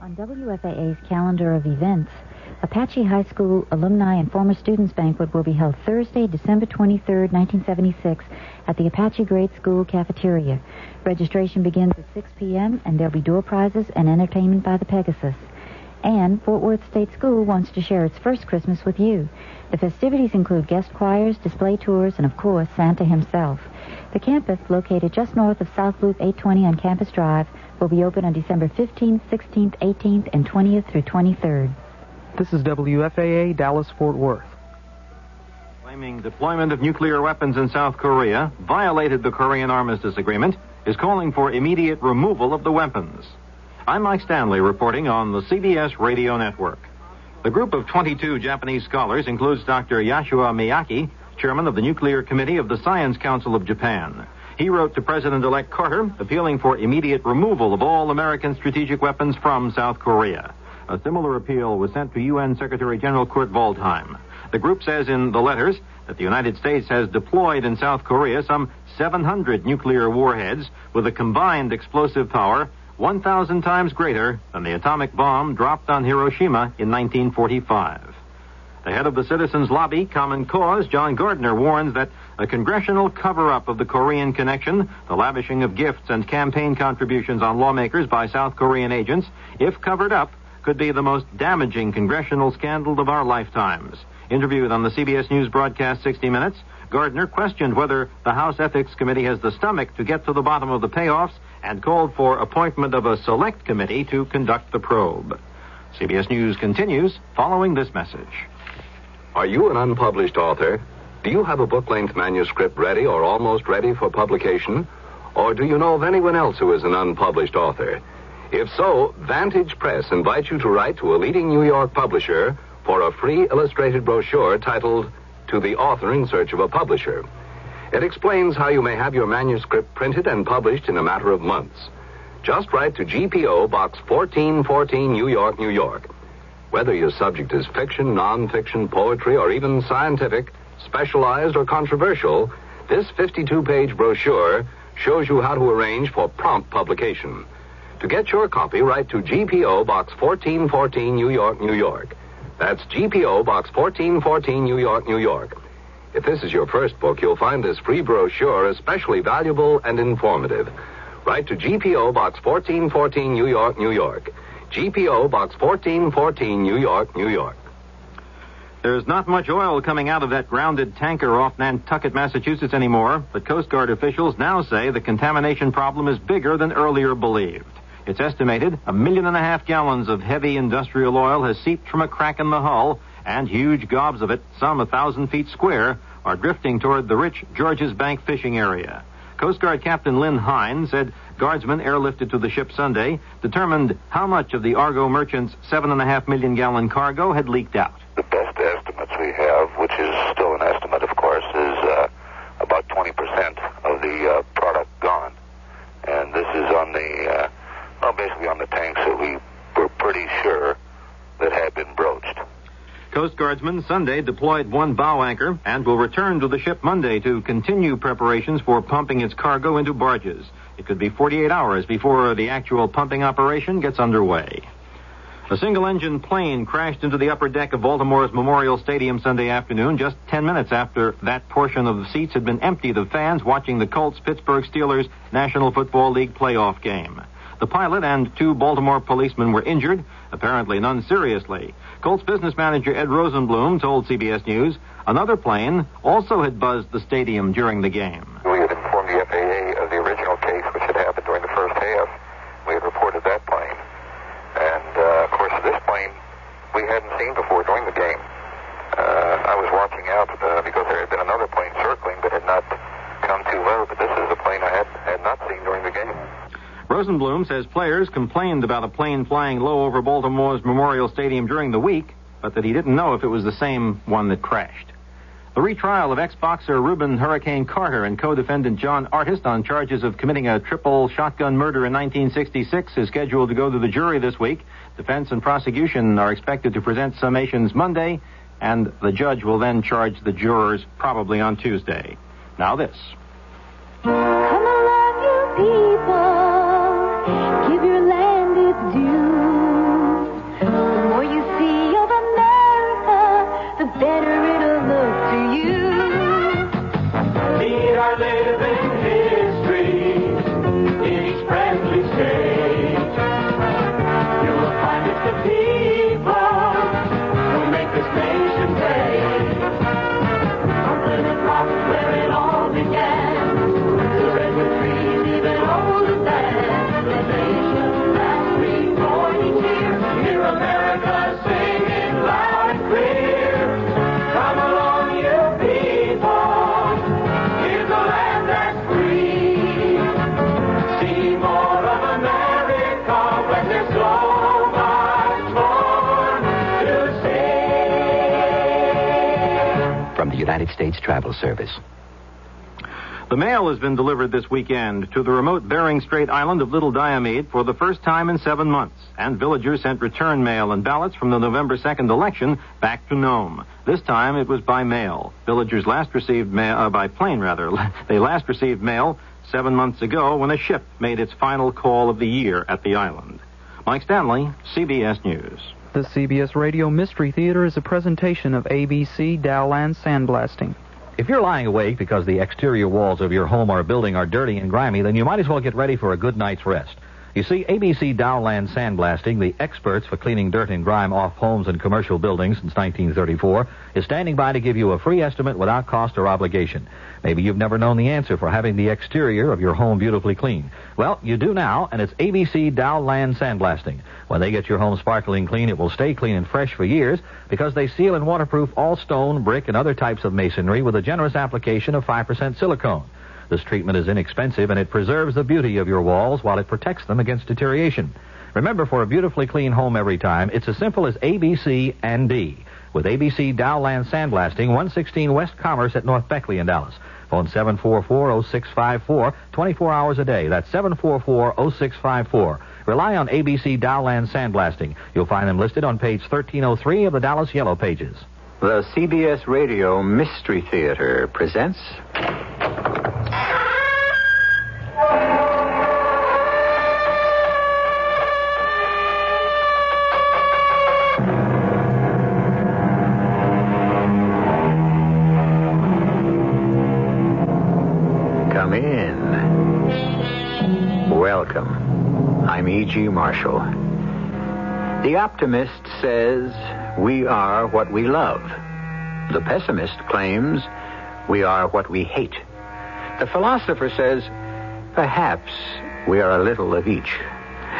On WFAA's calendar of events, Apache High School Alumni and Former Students Banquet will be held Thursday, December 23rd, 1976, at the Apache Grade School cafeteria. Registration begins at 6 p.m., and there'll be door prizes and entertainment by the Pegasus. And Fort Worth State School wants to share its first Christmas with you. The festivities include guest choirs, display tours, and, of course, Santa himself. The campus, located just north of South Loop 820 on Campus Drive, will be open on December 15th, 16th, 18th, and 20th through 23rd. This is WFAA, Dallas-Fort Worth. Claiming deployment of nuclear weapons in South Korea violated the Korean Armistice Agreement, is calling for immediate removal of the weapons. I'm Mike Stanley reporting on the CBS Radio Network. The group of 22 Japanese scholars includes Dr. Yasuo Miyake, chairman of the Nuclear Committee of the Science Council of Japan. He wrote to President-elect Carter appealing for immediate removal of all American strategic weapons from South Korea. A similar appeal was sent to UN Secretary General Kurt Waldheim. The group says in the letters that the United States has deployed in South Korea some 700 nuclear warheads with a combined explosive power 1,000 times greater than the atomic bomb dropped on Hiroshima in 1945. The head of the Citizens Lobby, Common Cause, John Gardner, warns that a congressional cover-up of the Korean connection, the lavishing of gifts and campaign contributions on lawmakers by South Korean agents, if covered up, could be the most damaging congressional scandal of our lifetimes. Interviewed on the CBS News broadcast 60 Minutes, Gardner questioned whether the House Ethics Committee has the stomach to get to the bottom of the payoffs and called for appointment of a select committee to conduct the probe. CBS News continues following this message. Are you an unpublished author? Do you have a book-length manuscript ready or almost ready for publication? Or do you know of anyone else who is an unpublished author? If so, Vantage Press invites you to write to a leading New York publisher for a free illustrated brochure titled To the Author in Search of a Publisher. It explains how you may have your manuscript printed and published in a matter of months. Just write to GPO Box 1414, New York, New York. Whether your subject is fiction, non-fiction, poetry, or even scientific, specialized, or controversial, this 52-page brochure shows you how to arrange for prompt publication. To get your copy, write to GPO Box 1414, New York, New York. That's GPO Box 1414, New York, New York. If this is your first book, you'll find this free brochure especially valuable and informative. Write to GPO Box 1414, New York, New York. GPO Box 1414, New York, New York. There's not much oil coming out of that grounded tanker off Nantucket, Massachusetts anymore, but Coast Guard officials now say the contamination problem is bigger than earlier believed. It's estimated 1.5 million gallons of heavy industrial oil has seeped from a crack in the hull, and huge gobs of it, some 1,000 feet square, are drifting toward the rich Georges Bank fishing area. Coast Guard Captain Lynn Hine said guardsmen airlifted to the ship Sunday determined how much of the Argo Merchant's 7.5 million gallon cargo had leaked out. The best estimates we have, which is still an estimate, of course, is about 20% of the product gone. And this is on the, basically on the tanks that we were pretty sure that had been broached. Coast Guardsmen Sunday deployed one bow anchor and will return to the ship Monday to continue preparations for pumping its cargo into barges. It could be 48 hours before the actual pumping operation gets underway. A single-engine plane crashed into the upper deck of Baltimore's Memorial Stadium Sunday afternoon, just 10 minutes after that portion of the seats had been emptied of fans watching the Colts-Pittsburgh Steelers National Football League playoff game. The pilot and 2 Baltimore policemen were injured, apparently none seriously. Colts business manager Ed Rosenblum told CBS News another plane also had buzzed the stadium during the game. We had informed the FAA of the original case, which had happened during the first half. We had reported that plane. And, of course, this plane we hadn't seen before during the game. I was watching out because there had been another plane circling but had not come too low, but this is the plane I had not seen during the game. Rosenblum says players complained about a plane flying low over Baltimore's Memorial Stadium during the week, but that he didn't know if it was the same one that crashed. The retrial of ex-boxer Reuben Hurricane Carter and co-defendant John Artist on charges of committing a triple shotgun murder in 1966 is scheduled to go to the jury this week. Defense and prosecution are expected to present summations Monday, and the judge will then charge the jurors probably on Tuesday. Now this. Come along, you people. Give your land its due. United States Travel Service. The mail has been delivered this weekend to the remote Bering Strait island of Little Diomede for the first time in 7 months, and villagers sent return mail and ballots from the November 2nd election back to Nome. This time it was by mail. Villagers last received mail, by plane rather. They last received mail 7 months ago when a ship made its final call of the year at the island. Mike Stanley, CBS News. The CBS Radio Mystery Theater is a presentation of ABC Dowland Sandblasting. If you're lying awake because the exterior walls of your home or building are dirty and grimy, then you might as well get ready for a good night's rest. You see, ABC Dowland Sandblasting, the experts for cleaning dirt and grime off homes and commercial buildings since 1934, is standing by to give you a free estimate without cost or obligation. Maybe you've never known the answer for having the exterior of your home beautifully clean. Well, you do now, and it's ABC Dowland Sandblasting. When they get your home sparkling clean, it will stay clean and fresh for years because they seal and waterproof all stone, brick, and other types of masonry with a generous application of 5% silicone. This treatment is inexpensive, and it preserves the beauty of your walls while it protects them against deterioration. Remember, for a beautifully clean home every time, it's as simple as ABC and D. With ABC Dowland Sandblasting, 116 West Commerce at North Beckley in Dallas. Phone 744-0654, 24 hours a day. That's 744-0654. Rely on ABC Dowland Sandblasting. You'll find them listed on page 1303 of the Dallas Yellow Pages. The CBS Radio Mystery Theater presents... Come in. Welcome. I'm E.G. Marshall. The optimist says we are what we love. The pessimist claims we are what we hate. The philosopher says perhaps we are a little of each.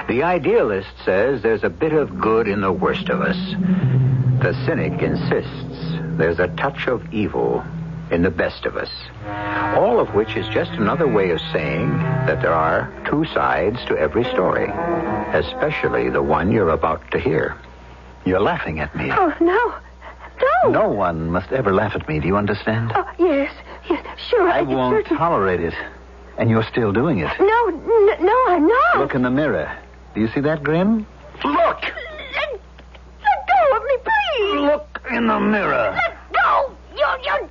The idealist says there's a bit of good in the worst of us. The cynic insists there's a touch of evil in the best of us. All of which is just another way of saying that there are two sides to every story, especially the one you're about to hear. You're laughing at me. Oh, no. No. No one must ever laugh at me. Do you understand? Oh, yes, sure. I won't tolerate it. And you're still doing it. No, I'm not. Look in the mirror. Do you see that grin? Look! Let go of me, please. Look in the mirror. Let go. You're joking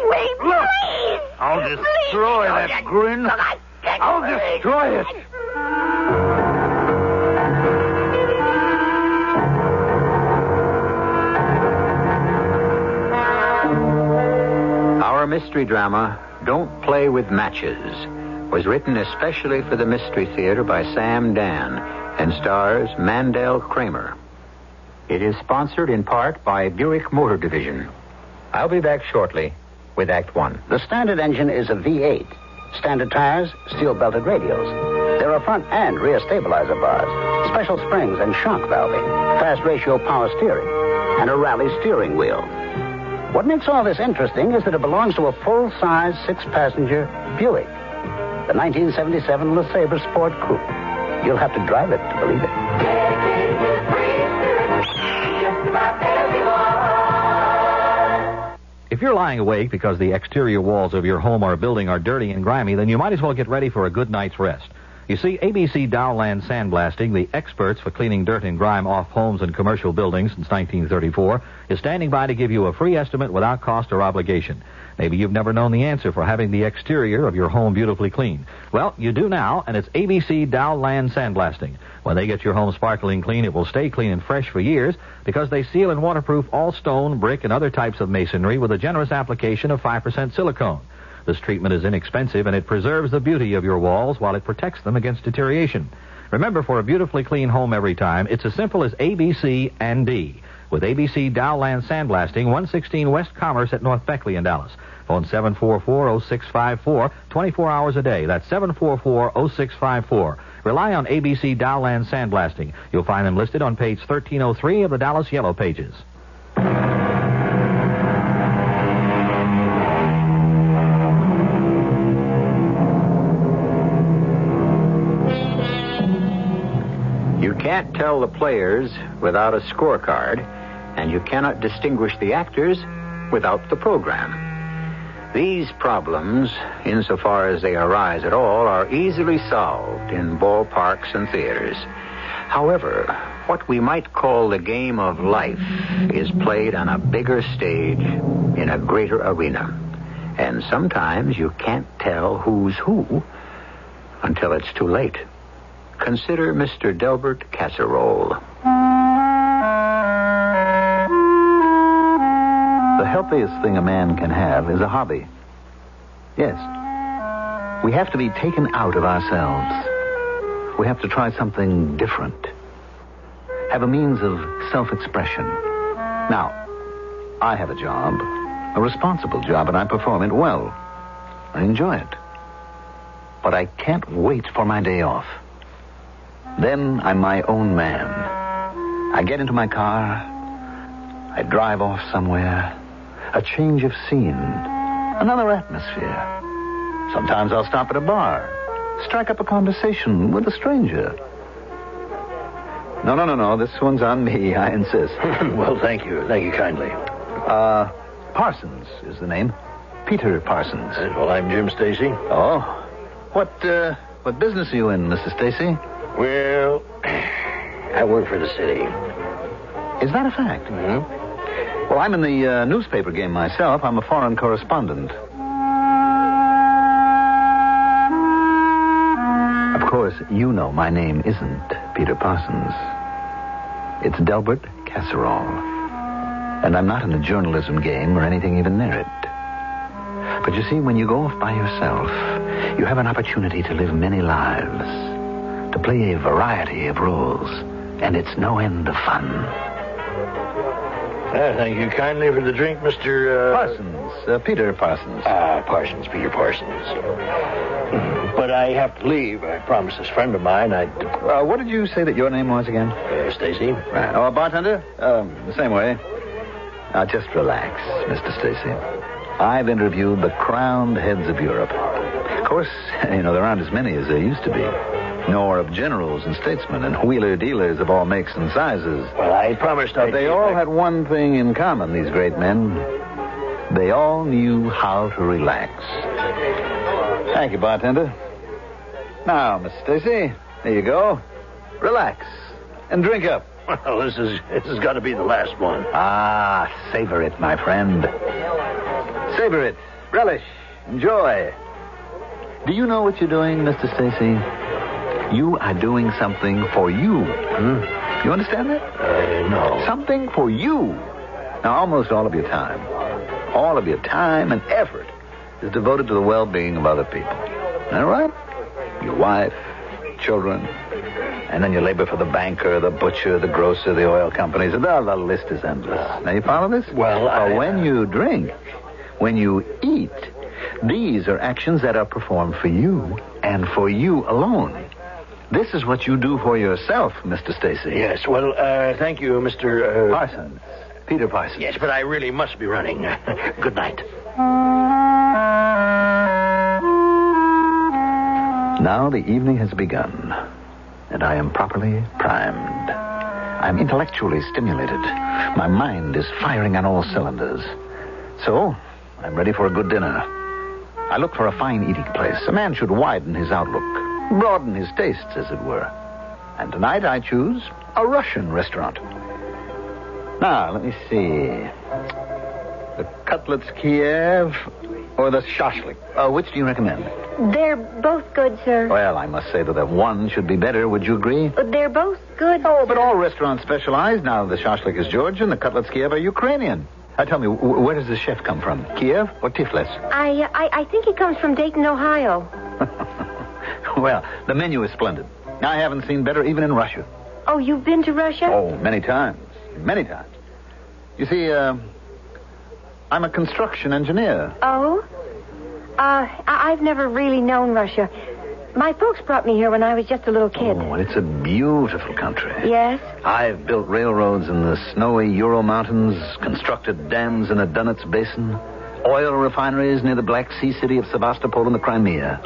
me, Look. please. I'll destroy that grin. Look, I can't I'll breathe. destroy it. Our mystery drama, Don't Play with Matches, was written especially for the Mystery Theater by Sam Dan and stars Mandel Kramer. It is sponsored in part by Buick Motor Division. I'll be back shortly with Act One. The standard engine is a V8. Standard tires, steel-belted radials. There are front and rear stabilizer bars, special springs and shock valving, fast ratio power steering, and a rally steering wheel. What makes all this interesting is that it belongs to a full-size, six-passenger Buick, the 1977 LeSabre Sport Coupe. You'll have to drive it to believe it. If you're lying awake because the exterior walls of your home or building are dirty and grimy, then you might as well get ready for a good night's rest. You see, ABC Dowland Sandblasting, the experts for cleaning dirt and grime off homes and commercial buildings since 1934, is standing by to give you a free estimate without cost or obligation. Maybe you've never known the answer for having the exterior of your home beautifully clean. Well, you do now, and it's ABC Dowland Sandblasting. When they get your home sparkling clean, it will stay clean and fresh for years because they seal and waterproof all stone, brick, and other types of masonry with a generous application of 5% silicone. This treatment is inexpensive, and it preserves the beauty of your walls while it protects them against deterioration. Remember, for a beautifully clean home every time, it's as simple as ABC and D. With ABC Dowland Sandblasting, 116 West Commerce at North Beckley in Dallas. Phone 744-0654, 24 hours a day. That's 744-0654. Rely on ABC Dowland Sandblasting. You'll find them listed on page 1303 of the Dallas Yellow Pages. You can't tell the players without a scorecard, and you cannot distinguish the actors without the program. These problems, insofar as they arise at all, are easily solved in ballparks and theaters. However, what we might call the game of life is played on a bigger stage in a greater arena. And sometimes you can't tell who's who until it's too late. Consider Mr. Delbert Casserole. The healthiest thing a man can have is a hobby. Yes. We have to be taken out of ourselves. We have to try something different. Have a means of self-expression. Now, I have a job, a responsible job, and I perform it well. I enjoy it. But I can't wait for my day off. Then I'm my own man. I get into my car. I drive off somewhere. A change of scene. Another atmosphere. Sometimes I'll stop at a bar. Strike up a conversation with a stranger. No. This one's on me. I insist. Well, thank you. Thank you kindly. Parsons is the name. Peter Parsons. Well, I'm Jim Stacy. Oh. What business are you in, Mr. Stacy? Well, I work for the city. Is that a fact? Mm-hmm. Well, I'm in the newspaper game myself. I'm a foreign correspondent. Of course, you know my name isn't Peter Parsons. It's Delbert Casserole. And I'm not in the journalism game or anything even near it. But you see, when you go off by yourself, you have an opportunity to live many lives, to play a variety of roles, and it's no end of fun. Thank you kindly for the drink, Mr. Parsons. Peter Parsons. Parsons, Peter Parsons. But I have to leave. I promised this friend of mine I'd... what did you say that your name was again? Stacy. Right. Oh, bartender? The same way. Now, just relax, Mr. Stacy. I've interviewed the crowned heads of Europe. Of course, there aren't as many as there used to be. Nor of generals and statesmen and wheeler-dealers of all makes and sizes. Well, I promised I'd... But they all had one thing in common, these great men. They all knew how to relax. Thank you, bartender. Now, Miss Stacy, there you go. Relax and drink up. Well, this has got to be the last one. Savor it, my friend. Savor it. Relish. Enjoy. Do you know what you're doing, Mr. Stacy? You are doing something for you. You understand that? No. Something for you. Now, almost all of your time and effort is devoted to the well-being of other people. Isn't that right? Your wife, children, and then you labor for the banker, the butcher, the grocer, the oil companies. The list is endless. Now, you follow this? Well, when you drink, when you eat, these are actions that are performed for you and for you alone. This is what you do for yourself, Mr. Stacy. Yes, well, thank you, Mr. Parsons. Peter Parsons. Yes, but I really must be running. Good night. Now the evening has begun, and I am properly primed. I'm intellectually stimulated. My mind is firing on all cylinders. So, I'm ready for a good dinner. I look for a fine eating place. A man should widen his outlook, broaden his tastes, as it were. And tonight I choose a Russian restaurant. Now, let me see. The cutlets Kiev or the shashlik? Which do you recommend? They're both good, sir. Well, I must say that one should be better. Would you agree? They're both good. Oh, but all restaurants specialize. Now, the shashlik is Georgian, the cutlets Kiev are Ukrainian. Tell me, where does the chef come from? Kiev or Tiflis? I think he comes from Dayton, Ohio. Well, the menu is splendid. I haven't seen better even in Russia. Oh, you've been to Russia? Oh, many times. Many times. You see, I'm a construction engineer. Oh? I've never really known Russia. My folks brought me here when I was just a little kid. Oh, it's a beautiful country. Yes? I've built railroads in the snowy Ural Mountains, constructed dams in the Donets Basin, oil refineries near the Black Sea city of Sevastopol in the Crimea.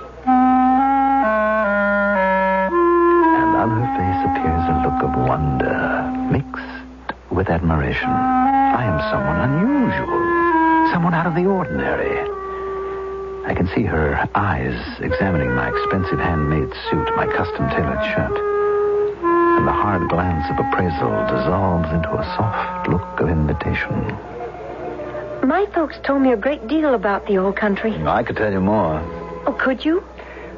And on her face appears a look of wonder, mixed with admiration. I am someone unusual, someone out of the ordinary. I can see her eyes examining my expensive handmade suit, my custom-tailored shirt. And the hard glance of appraisal dissolves into a soft look of invitation. My folks told me a great deal about the old country. I could tell you more. Oh, could you?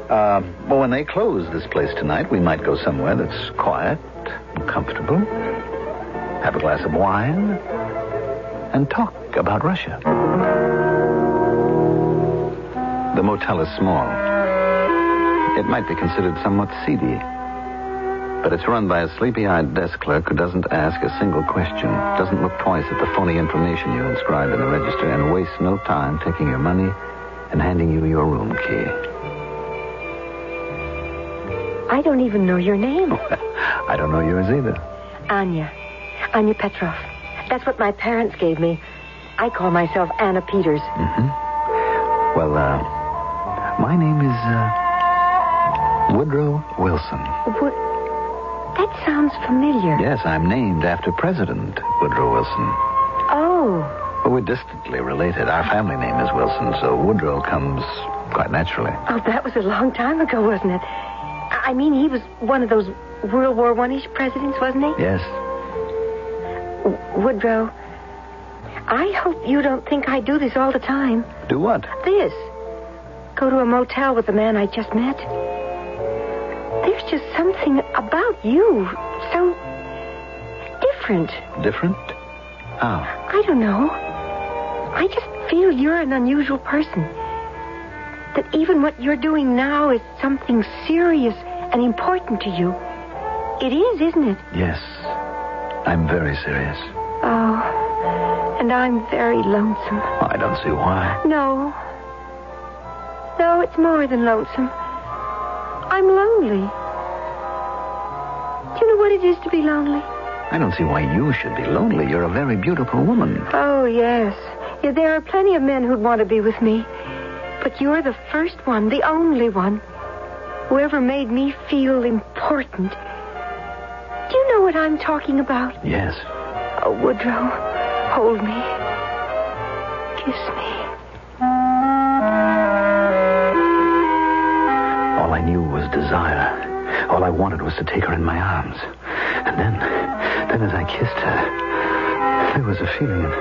Well, when they close this place tonight, we might go somewhere that's quiet and comfortable. Have a glass of wine. And talk about Russia. The motel is small. It might be considered somewhat seedy. But it's run by a sleepy-eyed desk clerk who doesn't ask a single question, doesn't look twice at the phony information you inscribe in the register, and wastes no time taking your money and handing you your room key. I don't even know your name. I don't know yours either. Anya Petrov. That's what my parents gave me. I call myself Anna Peters. Mm-hmm. Well, my name is Woodrow Wilson. That sounds familiar. Yes, I'm named after President Woodrow Wilson. Oh. Well, we're distantly related. Our family name is Wilson, so Woodrow comes quite naturally. Oh, that was a long time ago, wasn't it? I mean, he was one of those World War I-ish presidents, wasn't he? Yes. Woodrow, I hope you don't think I do this all the time. Do what? This. Go to a motel with the man I just met. There's just something about you so different. Different? How? I don't know. I just feel you're an unusual person. That even what you're doing now is something serious and important to you. It is, isn't it? Yes. I'm very serious. Oh, and I'm very lonesome. I don't see why. No, it's more than lonesome. I'm lonely. Do you know what it is to be lonely? I don't see why you should be lonely. You're a very beautiful woman. Oh, yes. Yeah, there are plenty of men who'd want to be with me. But you're the first one, the only one, who ever made me feel important. Do you know what I'm talking about? Yes. Oh, Woodrow, hold me. Kiss me. All I knew was desire. All I wanted was to take her in my arms. And then as I kissed her, there was a feeling of...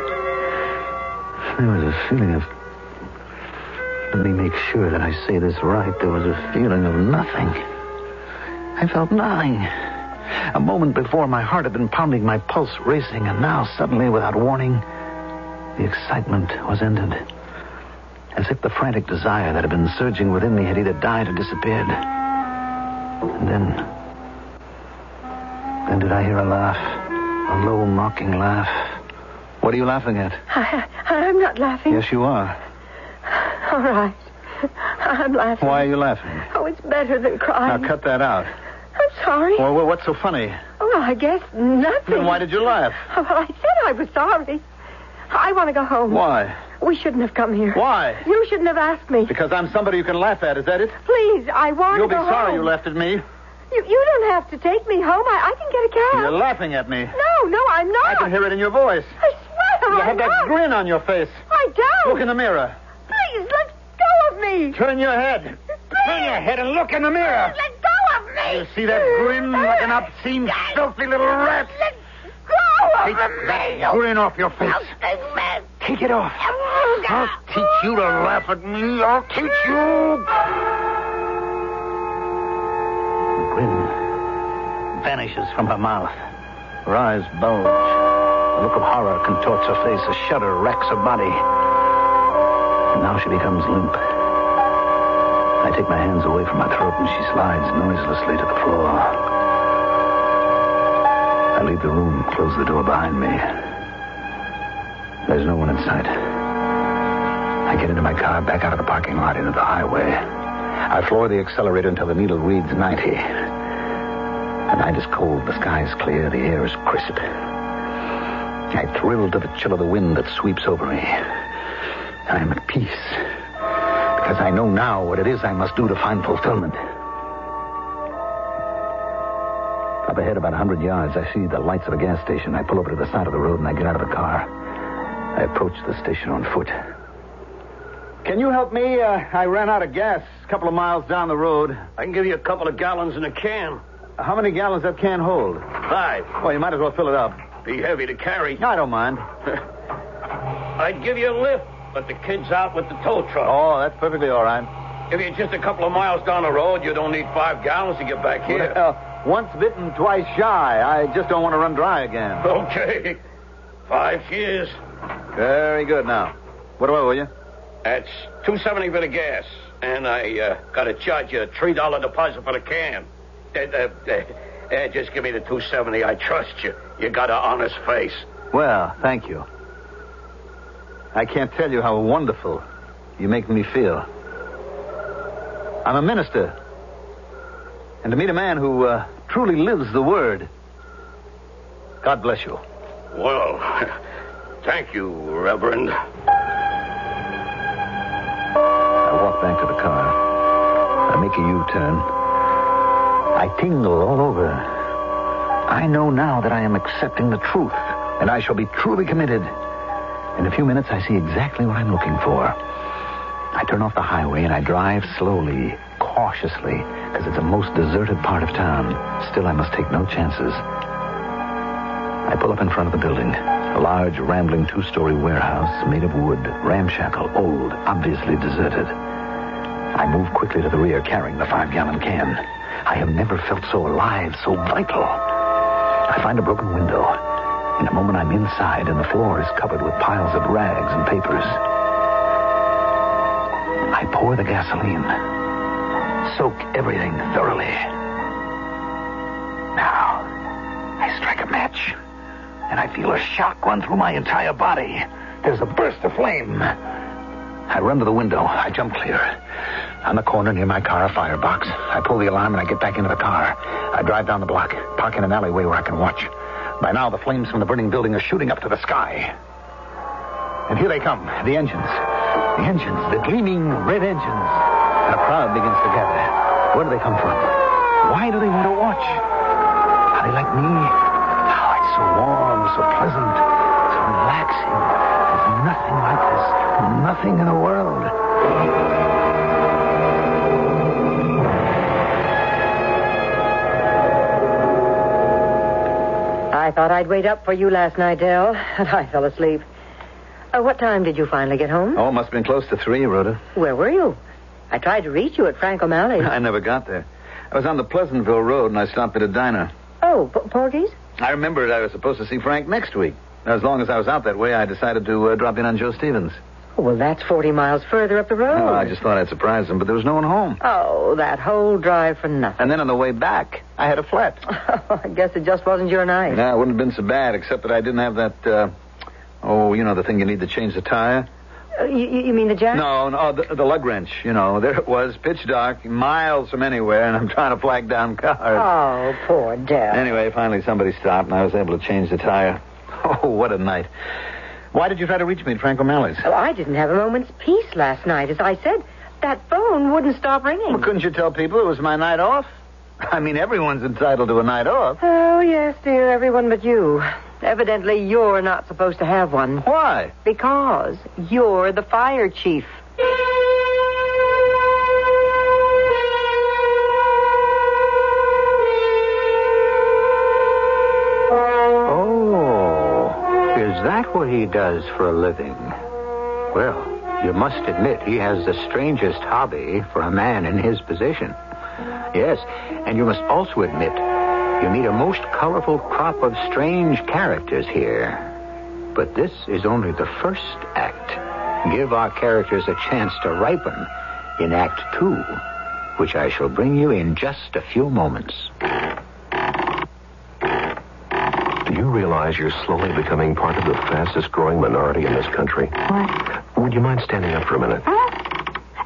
Let me make sure that I say this right. There was a feeling of nothing. I felt nothing. A moment before, my heart had been pounding, my pulse racing, and now, suddenly, without warning, the excitement was ended. As if the frantic desire that had been surging within me had either died or disappeared. And then did I hear a laugh, a low, mocking laugh. What are you laughing at? I'm not laughing. Yes, you are. All right. I'm laughing. Why are you laughing? Oh, it's better than crying. Now, cut that out. I'm sorry. Well, what's so funny? Well, I guess nothing. Then why did you laugh? Oh, well, I said I was sorry. I want to go home. Why? We shouldn't have come here. Why? You shouldn't have asked me. Because I'm somebody you can laugh at, is that it? Please, I want You'll to go be sorry home. you laughed at me. You don't have to take me home. I can get a cab. You're laughing at me. No, I'm not. I can hear it in your voice. I swear You I'm have that not. grin on your face. I don't. Look in the mirror. Please, let go of me. Turn your head. Please. Turn your head and look in the mirror. Let go of me. You see that grin like an obscene, filthy little rat? Let go of Take me. that grin off your face. Take it off. I'll teach you to laugh at me. I'll teach you. The grin vanishes from her mouth. Her eyes bulge. A look of horror contorts her face. A shudder racks her body. And now she becomes limp. I take my hands away from her throat and she slides noiselessly to the floor. I leave the room, close the door behind me. There's no one in sight. I get into my car, back out of the parking lot into the highway. I floor the accelerator until the needle reads 90. The night is cold, the sky is clear, the air is crisp. I thrill to the chill of the wind that sweeps over me. I am at peace, because I know now what it is I must do to find fulfillment. Up ahead about 100 yards, I see the lights of a gas station. I pull over to the side of the road and I get out of the car. I approached the station on foot. Can you help me? I ran out of gas a couple of miles down the road. I can give you a couple of gallons in a can. How many gallons that can hold? 5. Well, you might as well fill it up. Be heavy to carry. I don't mind. I'd give you a lift, but the kid's out with the tow truck. Oh, that's perfectly all right. If you're just a couple of miles down the road, you don't need 5 gallons to get back here. Once bitten, twice shy. I just don't want to run dry again. Okay. 5 years. Very good. Now, what do I owe you? That's $2.70 for the gas, and I got to charge you a $3 deposit for the can. Just give me the $2.70. I trust you. You got an honest face. Well, thank you. I can't tell you how wonderful you make me feel. I'm a minister, and to meet a man who truly lives the word. God bless you. Well, thank you, Reverend. I walk back to the car. I make a U-turn. I tingle all over. I know now that I am accepting the truth, and I shall be truly committed. In a few minutes, I see exactly what I'm looking for. I turn off the highway, and I drive slowly, cautiously, because it's the most deserted part of town. Still, I must take no chances. I pull up in front of the building. A large, rambling 2-story warehouse made of wood, ramshackle, old, obviously deserted. I move quickly to the rear, carrying the 5-gallon can. I have never felt so alive, so vital. I find a broken window. In a moment, I'm inside, and the floor is covered with piles of rags and papers. I pour the gasoline. Soak everything thoroughly. Now, I strike a match, and I feel a shock run through my entire body. There's a burst of flame. I run to the window. I jump clear. On the corner near my car, a firebox. I pull the alarm, and I get back into the car. I drive down the block, park in an alleyway where I can watch. By now, the flames from the burning building are shooting up to the sky. And here they come, the engines. The engines, the gleaming red engines. And a crowd begins to gather. Where do they come from? Why do they want to watch? Are they like me? Oh, it's so warm, so pleasant, so relaxing. There's nothing like this. Nothing in the world. I thought I'd wait up for you last night, Del, and I fell asleep. What time did you finally get home? Oh, must have been close to 3, Rhoda. Where were you? I tried to reach you at Frank O'Malley's. I never got there. I was on the Pleasantville Road, and I stopped at a diner. Oh, Porgy's? I remembered I was supposed to see Frank next week. As long as I was out that way, I decided to drop in on Joe Stevens. Oh, well, that's 40 miles further up the road. Oh, I just thought I'd surprise him, but there was no one home. Oh, that whole drive for nothing. And then on the way back, I had a flat. I guess it just wasn't your night. No, it wouldn't have been so bad, except that I didn't have that, the thing you need to change the tire. You mean the jack? No, the lug wrench. There it was, pitch dark, miles from anywhere, and I'm trying to flag down cars. Oh, poor Dell. Anyway, finally somebody stopped, and I was able to change the tire. Oh, what a night. Why did you try to reach me at Frank O'Malley's? Well, I didn't have a moment's peace last night. As I said, that phone wouldn't stop ringing. Well, couldn't you tell people it was my night off? I mean, everyone's entitled to a night off. Oh, yes, dear, everyone but you. Evidently, you're not supposed to have one. Why? Because you're the fire chief. Is that what he does for a living? Well, you must admit he has the strangest hobby for a man in his position. Yes, and you must also admit you meet a most colorful crop of strange characters here. But this is only the first act. Give our characters a chance to ripen in Act 2, which I shall bring you in just a few moments. Do you realize you're slowly becoming part of the fastest growing minority in this country? What? Would you mind standing up for a minute? Huh?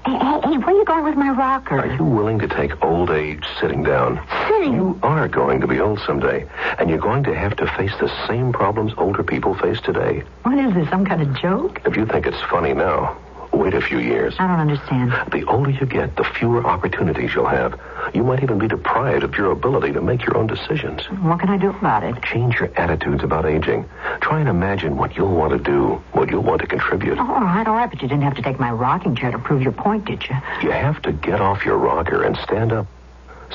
Hey, where are you going with my rocker? Are you willing to take old age sitting down? Sitting? You are going to be old someday, and you're going to have to face the same problems older people face today. What is this, some kind of joke? If you think it's funny now, Wait a few years. I don't understand. The older you get, the fewer opportunities you'll have. You might even be deprived of your ability to make your own decisions. What can I do about it? Change your attitudes about aging. Try and imagine what you'll want to do, what you'll want to contribute. Oh, all right, but you didn't have to take my rocking chair to prove your point, did you? You have to get off your rocker and stand up.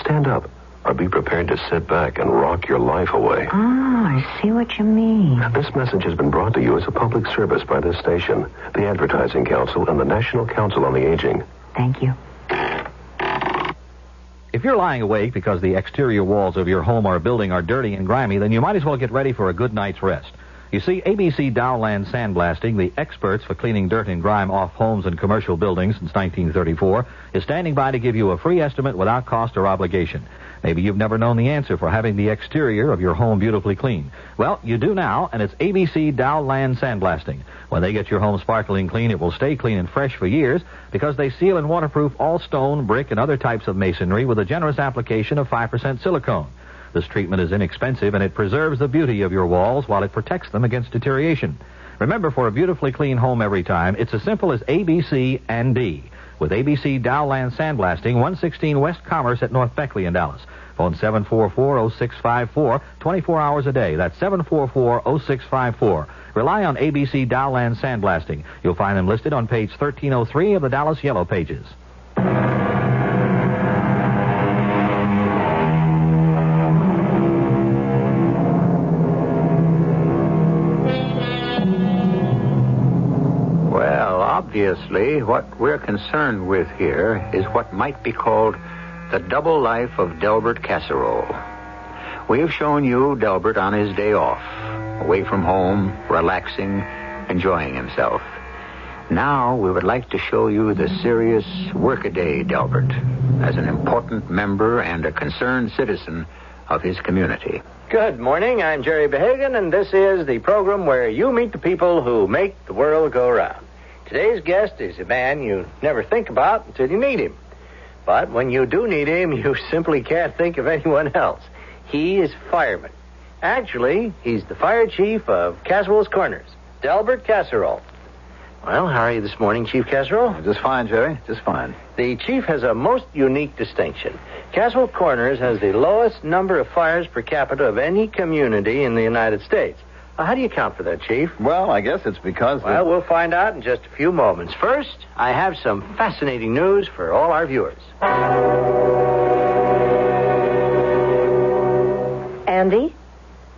Stand up, or be prepared to sit back and rock your life away. I see what you mean. This message has been brought to you as a public service by this station, the Advertising Council, and the National Council on the Aging. Thank you. If you're lying awake because the exterior walls of your home or building are dirty and grimy, then you might as well get ready for a good night's rest. You see, ABC Dowland Sandblasting, the experts for cleaning dirt and grime off homes and commercial buildings since 1934, is standing by to give you a free estimate without cost or obligation. Maybe you've never known the answer for having the exterior of your home beautifully clean. Well, you do now, and it's ABC Dowland Sandblasting. When they get your home sparkling clean, it will stay clean and fresh for years because they seal and waterproof all stone, brick, and other types of masonry with a generous application of 5% silicone. This treatment is inexpensive, and it preserves the beauty of your walls while it protects them against deterioration. Remember, for a beautifully clean home every time, it's as simple as ABC and D. With ABC Dowland Sandblasting, 116 West Commerce at North Beckley in Dallas. Phone 744-0654, 24 hours a day. That's 744-0654. Rely on ABC Dowland Sandblasting. You'll find them listed on page 1303 of the Dallas Yellow Pages. Obviously, what we're concerned with here is what might be called the double life of Delbert Casserole. We have shown you Delbert on his day off, away from home, relaxing, enjoying himself. Now we would like to show you the serious workaday Delbert as an important member and a concerned citizen of his community. Good morning. I'm Jerry Behagan, and this is the program where you meet the people who make the world go round. Today's guest is a man you never think about until you meet him. But when you do need him, you simply can't think of anyone else. He is fireman. Actually, he's the fire chief of Casserole's Corners, Delbert Casserole. Well, how are you this morning, Chief Casserole? Just fine, Jerry. Just fine. The chief has a most unique distinction. Casserole Corners has the lowest number of fires per capita of any community in the United States. How do you account for that, Chief? Well, I guess it's because... Well, we'll find out in just a few moments. First, I have some fascinating news for all our viewers. Andy,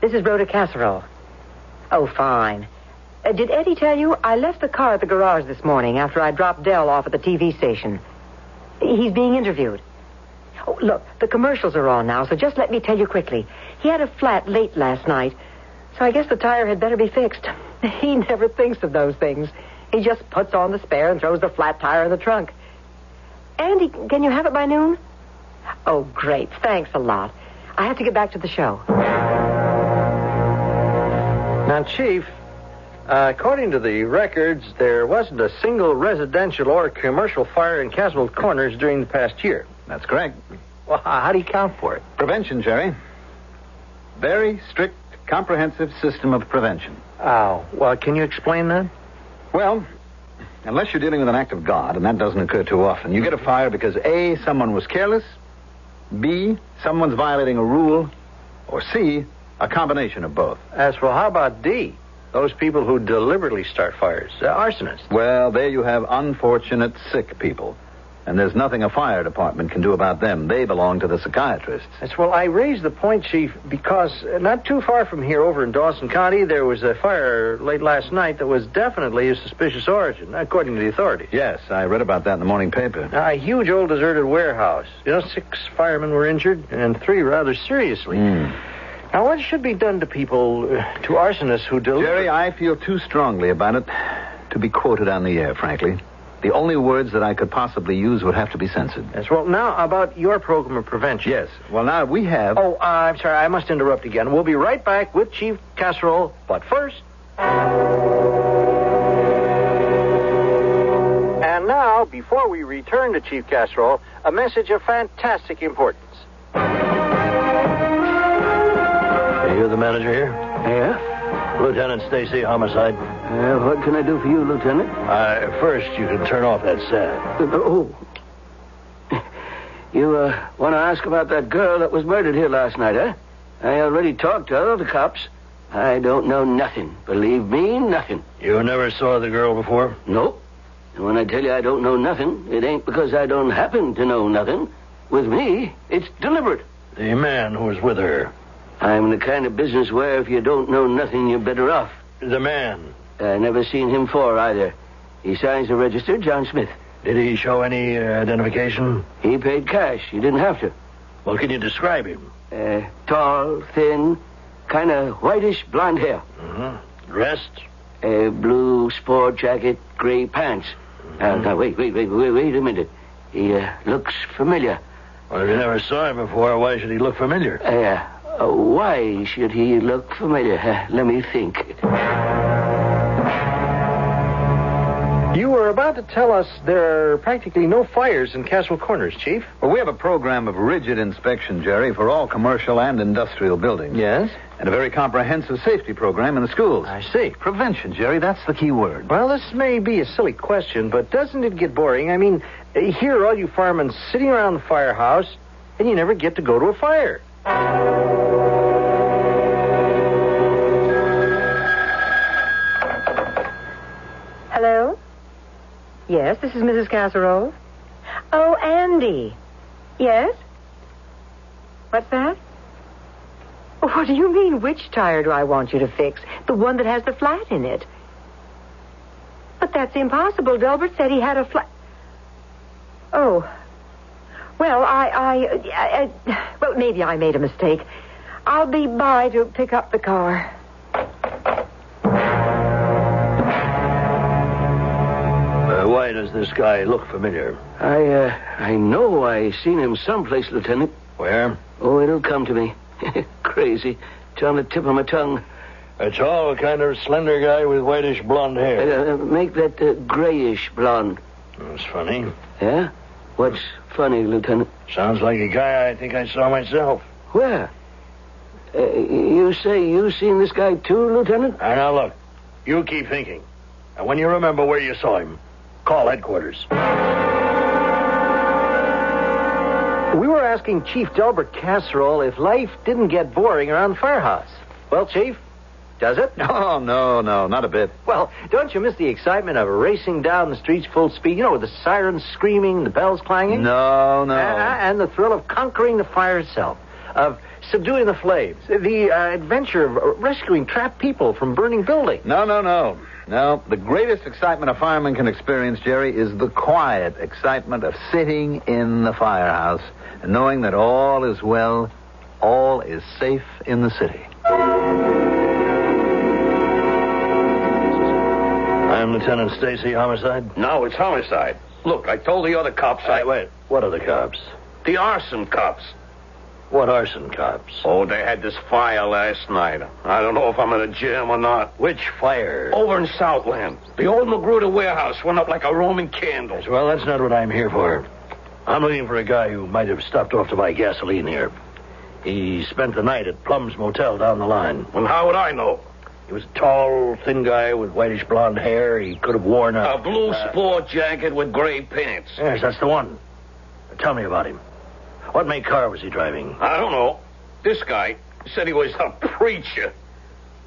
this is Rhoda Casserole. Oh, fine. Did Eddie tell you I left the car at the garage this morning after I dropped Dell off at the TV station? He's being interviewed. Oh, look, the commercials are on now, so just let me tell you quickly. He had a flat late last night, so I guess the tire had better be fixed. He never thinks of those things. He just puts on the spare and throws the flat tire in the trunk. Andy, can you have it by noon? Oh, great. Thanks a lot. I have to get back to the show. Now, Chief, according to the records, there wasn't a single residential or commercial fire in Casserole Corners during the past year. That's correct. Well, how do you account for it? Prevention, Jerry. Very strict, comprehensive system of prevention. Oh, well, can you explain that? Well, unless you're dealing with an act of God, and that doesn't occur too often, you get a fire because A, someone was careless, B, someone's violating a rule, or C, a combination of both. As well, how about D? Those people who deliberately start fires, arsonists. Well, there you have unfortunate sick people. And there's nothing a fire department can do about them. They belong to the psychiatrists. Yes, well, I raised the point, Chief, because not too far from here over in Dawson County, there was a fire late last night that was definitely of suspicious origin, according to the authorities. Yes, I read about that in the morning paper. A huge old deserted warehouse. 6 firemen were injured, and 3 rather seriously. Now, what should be done to people, to arsonists who deliver... Jerry, I feel too strongly about it to be quoted on the air, frankly. The only words that I could possibly use would have to be censored. Yes, well, now about your program of prevention. Yes. Well, now we have... Oh, I'm sorry, I must interrupt again. We'll be right back with Chief Casserole, but first... And now, before we return to Chief Casserole, a message of fantastic importance. you the manager here? Yeah? Lieutenant Stacy, homicide. What can I do for you, Lieutenant? First, you can turn off that sad. You want to ask about that girl that was murdered here last night, huh? I already talked to other cops. I don't know nothing. Believe me, nothing. You never saw the girl before? Nope. And when I tell you I don't know nothing, it ain't because I don't happen to know nothing. With me, it's deliberate. The man who was with her. I'm the kind of business where if you don't know nothing, you're better off. The man? I never seen him before either. He signs the register, John Smith. Did he show any identification? He paid cash. He didn't have to. Well, can you describe him? Tall, thin, kind of whitish blonde hair. Mm-hmm. Dressed? Blue sport jacket, gray pants. Mm-hmm. Now, wait a minute. He looks familiar. Well, if you never saw him before, why should he look familiar? Why should he look familiar? Let me think. You were about to tell us there are practically no fires in Castle Corners, Chief. Well, we have a program of rigid inspection, Jerry, for all commercial and industrial buildings. Yes? And a very comprehensive safety program in the schools. I see. Prevention, Jerry, that's the key word. Well, this may be a silly question, but doesn't it get boring? I mean, here are all you firemen sitting around the firehouse, and you never get to go to a fire. Hello? Yes, this is Mrs. Casserole. Oh, Andy. Yes? What's that? What do you mean, which tire do I want you to fix? The one that has the flat in it. But that's impossible. Delbert said he had a flat... Oh. Well, well, maybe I made a mistake. I'll be by to pick up the car. Why does this guy look familiar? I know I seen him someplace, Lieutenant. Where? Oh, it'll come to me. Crazy. It's on the tip of my tongue. A tall, kind of slender guy with whitish blonde hair. Make that grayish blonde. That's funny. Yeah? What's funny, Lieutenant? Sounds like a guy I think I saw myself. Where? You say you seen this guy too, Lieutenant? Now, look. You keep thinking. And when you remember where you saw him, call headquarters. We were asking Chief Delbert Casserole if life didn't get boring around the firehouse. Well, Chief, does it? Oh, no, not a bit. Well, don't you miss the excitement of racing down the streets full speed, with the sirens screaming, the bells clanging? No. And the thrill of conquering the fire itself, of subduing the flames, the adventure of rescuing trapped people from burning buildings. No. The greatest excitement a fireman can experience, Jerry, is the quiet excitement of sitting in the firehouse and knowing that all is well, all is safe in the city. I'm Lieutenant Stacy, homicide? No, it's homicide. Look, I told the other cops Wait, what other cops? The arson cops. What arson cops? Oh, they had this fire last night. I don't know if I'm in a jam or not. Which fire? Over in Southland. The old Magruder warehouse went up like a Roman candle. Well, that's not what I'm here for. I'm looking for a guy who might have stopped off to buy gasoline here. He spent the night at Plum's Motel down the line. Well, how would I know? He was a tall, thin guy with whitish blonde hair. He could have worn a blue sport jacket with gray pants. Yes, that's the one. Tell me about him. What make car was he driving? I don't know. This guy said he was a preacher.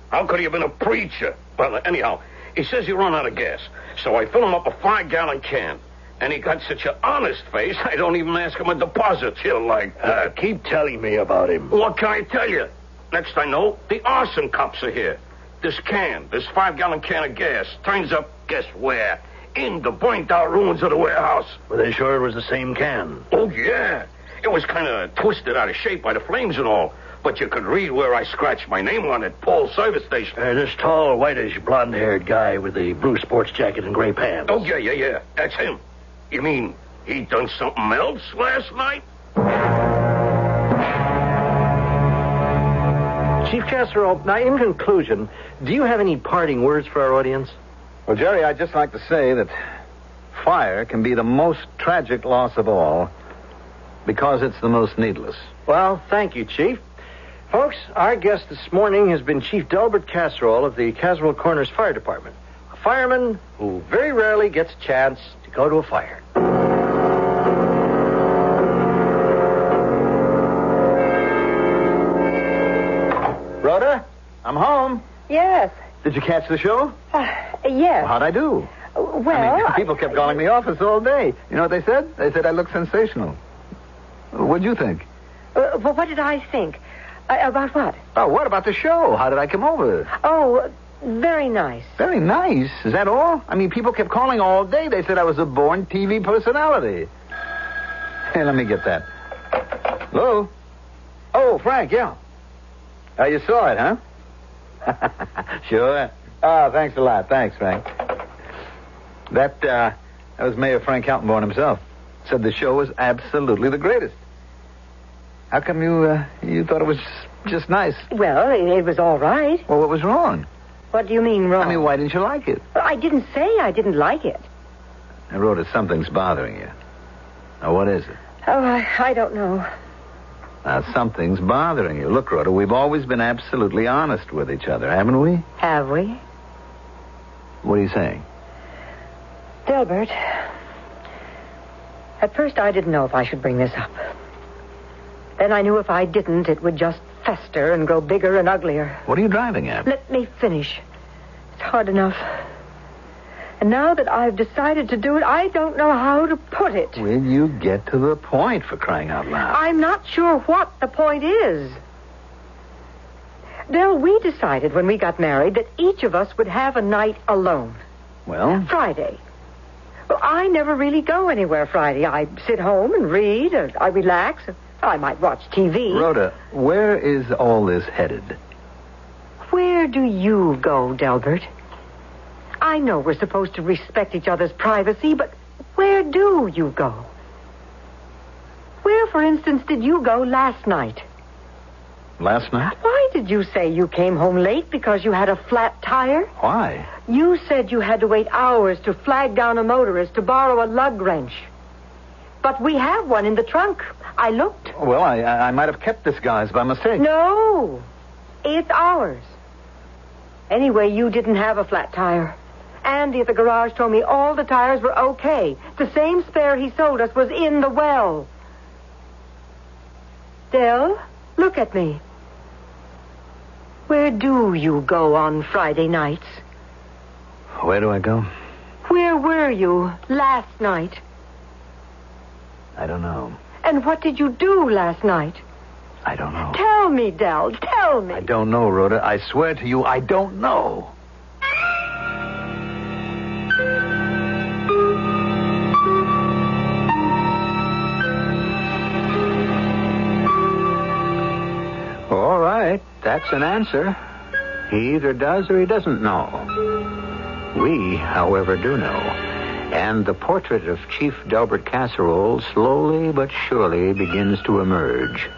How could he have been a preacher? Well, anyhow, he says he run out of gas. So I fill him up a 5-gallon can. And he got such an honest face, I don't even ask him a deposit till like that. Keep telling me about him. What can I tell you? Next I know, the arson cops are here. This 5-gallon can of gas, turns up, guess where? In the burnt-out ruins of the warehouse. Were they sure it was the same can? Oh, yeah. It was kind of twisted out of shape by the flames and all. But you could read where I scratched my name on it, Paul's service station. This tall, whitish, blonde-haired guy with the blue sports jacket and gray pants. Oh, yeah. That's him. You mean he done something else last night? Chief Casserole, now in conclusion, do you have any parting words for our audience? Well, Jerry, I'd just like to say that fire can be the most tragic loss of all because it's the most needless. Well, thank you, Chief. Folks, our guest this morning has been Chief Delbert Casserole of the Casserole Corners Fire Department, a fireman who very rarely gets a chance to go to a fire. Rhoda, I'm home. Yes. Did you catch the show? Yes. How'd I do? People kept calling me office all day. You know what they said? They said I looked sensational. What'd you think? Well, what did I think? About what? Oh, what about the show? How did I come over? Oh, very nice. Very nice? Is that all? People kept calling all day. They said I was a born TV personality. Hey, let me get that. Hello? Oh, Frank, yeah. You saw it, huh? Sure. Oh, thanks a lot. Thanks, Frank. That was Mayor Frank Altenborn himself. Said the show was absolutely the greatest. How come you thought it was just nice? Well, it was all right. Well, what was wrong? What do you mean wrong? Why didn't you like it? I didn't say I didn't like it. I wrote it, something's bothering you. Now, what is it? Oh, I don't know. Something's bothering you. Look, Rhoda, we've always been absolutely honest with each other, haven't we? Have we? What are you saying? Delbert, at first I didn't know if I should bring this up. Then I knew if I didn't, it would just fester and grow bigger and uglier. What are you driving at? Let me finish. It's hard enough. And now that I've decided to do it, I don't know how to put it. Will you get to the point, for crying out loud? I'm not sure what the point is. Del, we decided when we got married that each of us would have a night alone. Well? Friday. Well, I never really go anywhere Friday. I sit home and read, or I relax. I might watch TV. Rhoda, where is all this headed? Where do you go, Delbert? I know we're supposed to respect each other's privacy, but where do you go? Where, for instance, did you go last night? Last night? Why did you say you came home late because you had a flat tire? Why? You said you had to wait hours to flag down a motorist to borrow a lug wrench. But we have one in the trunk. I looked. Well, I might have kept this guy's by mistake. No, it's ours. Anyway, you didn't have a flat tire. Andy at the garage told me all the tires were okay. The same spare he sold us was in the well. Del, look at me. Where do you go on Friday nights? Where do I go? Where were you last night? I don't know. And what did you do last night? I don't know. Tell me, Del. Tell me. I don't know, Rhoda. I swear to you, I don't know. All right, that's an answer. He either does or he doesn't know. We, however, do know. And the portrait of Chief Delbert Casserole slowly but surely begins to emerge.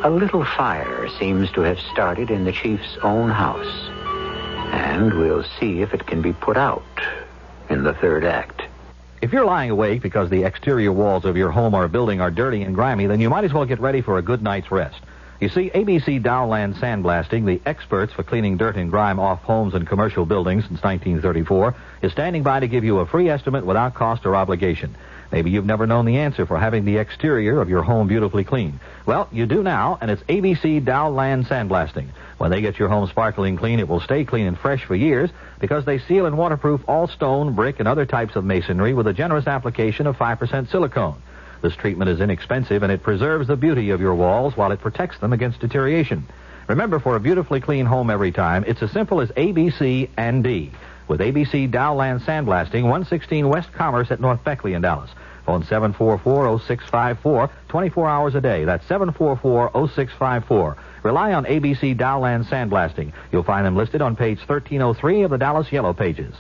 A little fire seems to have started in the chief's own house. And we'll see if it can be put out in the third act. If you're lying awake because the exterior walls of your home or building are dirty and grimy, then you might as well get ready for a good night's rest. You see, ABC Dowland Sandblasting, the experts for cleaning dirt and grime off homes and commercial buildings since 1934, is standing by to give you a free estimate without cost or obligation. Maybe you've never known the answer for having the exterior of your home beautifully clean. Well, you do now, and it's ABC Dowland Sandblasting. When they get your home sparkling clean, it will stay clean and fresh for years because they seal and waterproof all stone, brick, and other types of masonry with a generous application of 5% silicone. This treatment is inexpensive, and it preserves the beauty of your walls while it protects them against deterioration. Remember, for a beautifully clean home every time, it's as simple as ABC and D. With ABC Dowland Sandblasting, 116 West Commerce at North Beckley in Dallas. Phone 744-0654, 24 hours a day. That's 744-0654. Rely on ABC Dowland Sandblasting. You'll find them listed on page 1303 of the Dallas Yellow Pages.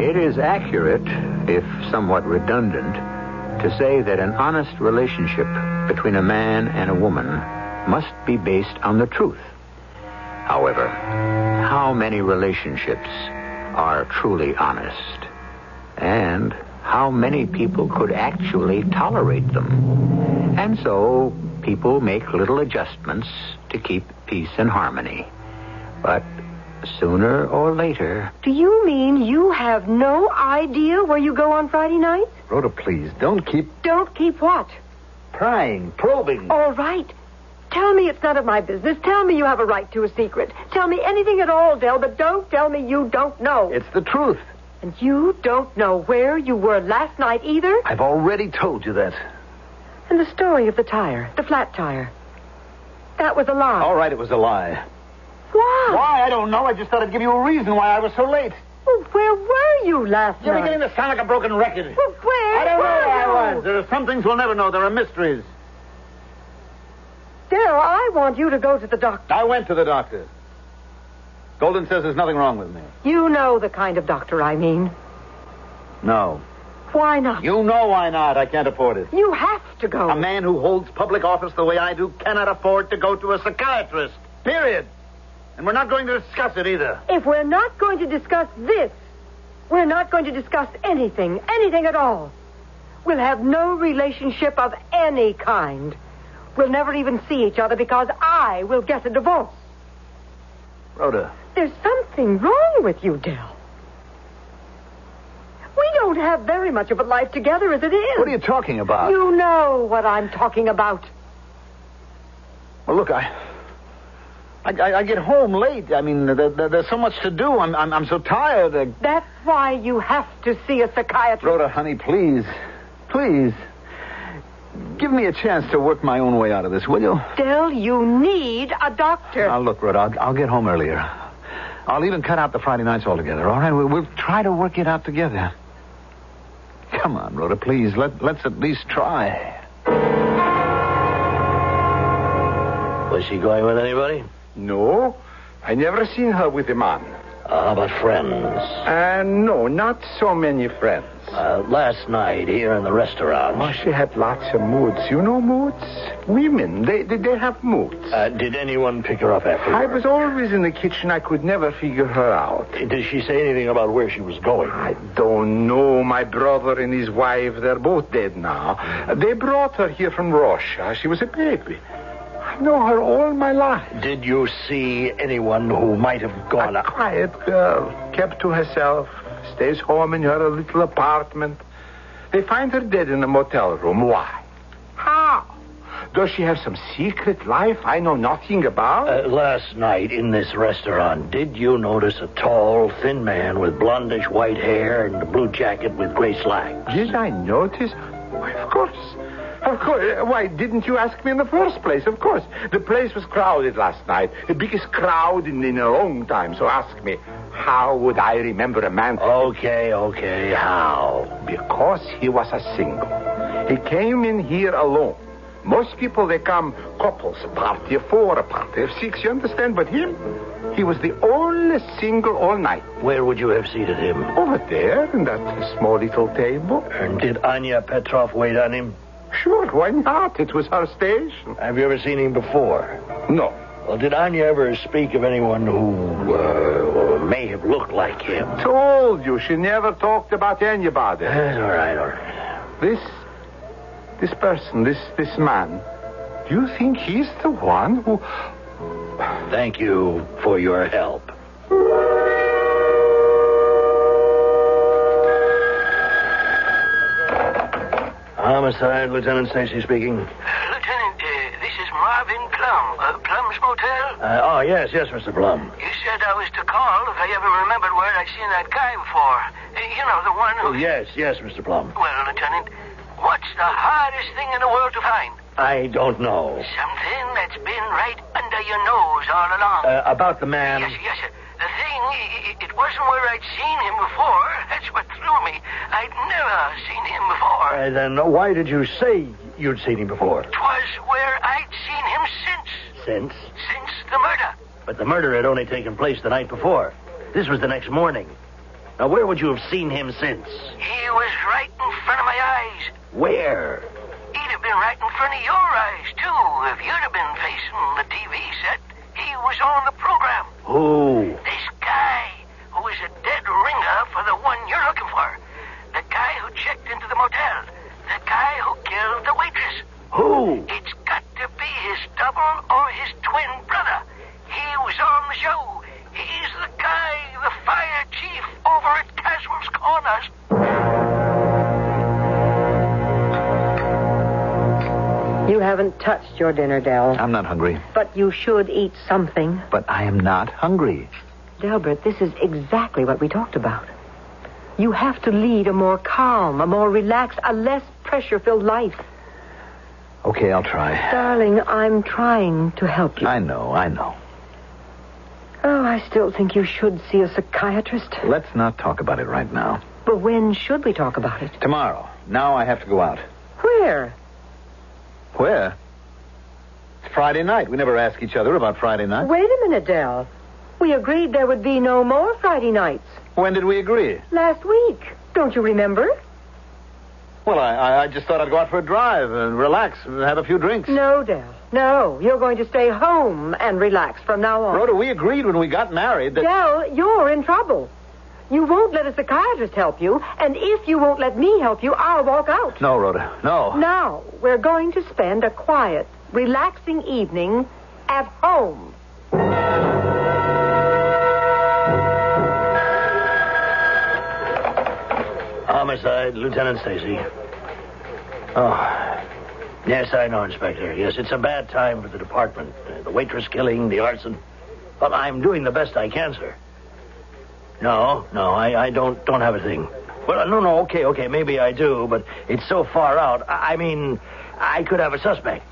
It is accurate, if somewhat redundant, to say that an honest relationship between a man and a woman must be based on the truth. However, how many relationships are truly honest, and how many people could actually tolerate them. And so people make little adjustments to keep peace and harmony. But sooner or later... Do you mean you have no idea where you go on Friday nights? Rhoda, please, don't keep... Don't keep what? Prying, probing. All right. Tell me it's none of my business. Tell me you have a right to a secret. Tell me anything at all, Del, but don't tell me you don't know. It's the truth. And you don't know where you were last night either? I've already told you that. And the story of the tire, the flat tire. That was a lie. All right, it was a lie. Why? Why? I don't know. I just thought I'd give you a reason why I was so late. Well, where were you last You're night? beginning to sound like a broken record. Well, where I don't know were where you? I was. There are some things we'll never know. There are mysteries. Dale, I want you to go to the doctor. I went to the doctor. Golden says there's nothing wrong with me. You know the kind of doctor I mean. No. Why not? You know why not. I can't afford it. You have to go. A man who holds public office the way I do cannot afford to go to a psychiatrist. Period. And we're not going to discuss it either. If we're not going to discuss this, we're not going to discuss anything at all. We'll have no relationship of any kind. We'll never even see each other because I will get a divorce. Rhoda. There's something wrong with you, Del. We don't have very much of a life together as it is. What are you talking about? You know what I'm talking about. Well, look, I get home late. I mean, there's so much to do. I'm so tired. That's why you have to see a psychiatrist. Rhoda, honey, please. Please. Give me a chance to work my own way out of this, will you? Del, you need a doctor. Now, look, Rhoda, I'll get home earlier. I'll even cut out the Friday nights altogether, all right? We'll try to work it out together. Come on, Rhoda, please. Let's at least try. Was she going with anybody? No. I never seen her with a man. How about friends? No, not so many friends. Last night here in the restaurant. Oh, she had lots of moods. You know moods? Women, they have moods. Did anyone pick her up after? I was always in the kitchen. I could never figure her out. Did she say anything about where she was going? I don't know. My brother and his wife, they're both dead now. They brought her here from Russia. She was a baby. I know her all my life. Did you see anyone who might have gone A up? quiet girl, kept to herself, stays home in her little apartment. They find her dead in a motel room. Why? How? Does she have some secret life I know nothing about? Last night in this restaurant, did you notice a tall, thin man with blondish white hair and a blue jacket with gray slacks? Did I notice? Why, of course. Of course. Why didn't you ask me in the first place? Of course. The place was crowded last night. The biggest crowd in a long time. So ask me, how would I remember a man? Okay. How? Because he was a single. He came in here alone. Most people, they come couples, a party of 4, a party of 6, you understand? But him, he was the only single all night. Where would you have seated him? Over there, in that small little table. And did Anya Petrov wait on him? Sure, why not? It was her station. Have you ever seen him before? No. Well, did Anya ever speak of anyone who may have looked like him? Told you, she never talked about anybody. All right. This person, this man, do you think he's the one who... Thank you for your help. Homicide, Lieutenant Stacy speaking. Lieutenant, this is Marvin Plum. Plum's Motel? Yes, Mr. Plum. You said I was to call if I ever remembered where I'd seen that guy before. You know, the one who... Yes, Mr. Plum. Well, Lieutenant, what's the hardest thing in the world to find? I don't know. Something that's been right under your nose all along. About the man... Yes, sir. The thing, it wasn't where I'd seen him before. That's what threw me. I'd never seen him before. Then why did you say you'd seen him before? 'Twas where I'd seen him since. Since? Since the murder. But the murder had only taken place the night before. This was the next morning. Now, where would you have seen him since? He was right in front of my eyes. Where? He'd have been right in front of your eyes, too, if you'd have been facing the TV set. He was on the program. Who? This us. You haven't touched your dinner, Del. I'm not hungry. But you should eat something. But I am not hungry. Delbert, this is exactly what we talked about. You have to lead a more calm, a more relaxed, a less pressure-filled life. Okay, I'll try. Darling, I'm trying to help you. I know. Oh, I still think you should see a psychiatrist. Let's not talk about it right now. But when should we talk about it? Tomorrow. Now I have to go out. Where? Where? It's Friday night. We never ask each other about Friday night. Wait a minute, Del. We agreed there would be no more Friday nights. When did we agree? Last week. Don't you remember? Well, I just thought I'd go out for a drive and relax and have a few drinks. No, Del. No. You're going to stay home and relax from now on. Rhoda, we agreed when we got married that... Del, you're in trouble. You won't let a psychiatrist help you, and if you won't let me help you, I'll walk out. No, Rhoda, no. Now, we're going to spend a quiet, relaxing evening at home. Homicide, Lieutenant Stacy. Oh, yes, I know, Inspector. Yes, it's a bad time for the department. The waitress killing, the arson. But I'm doing the best I can, sir. No, I don't have a thing. Well, no, okay, maybe I do, but it's so far out. I mean, I could have a suspect.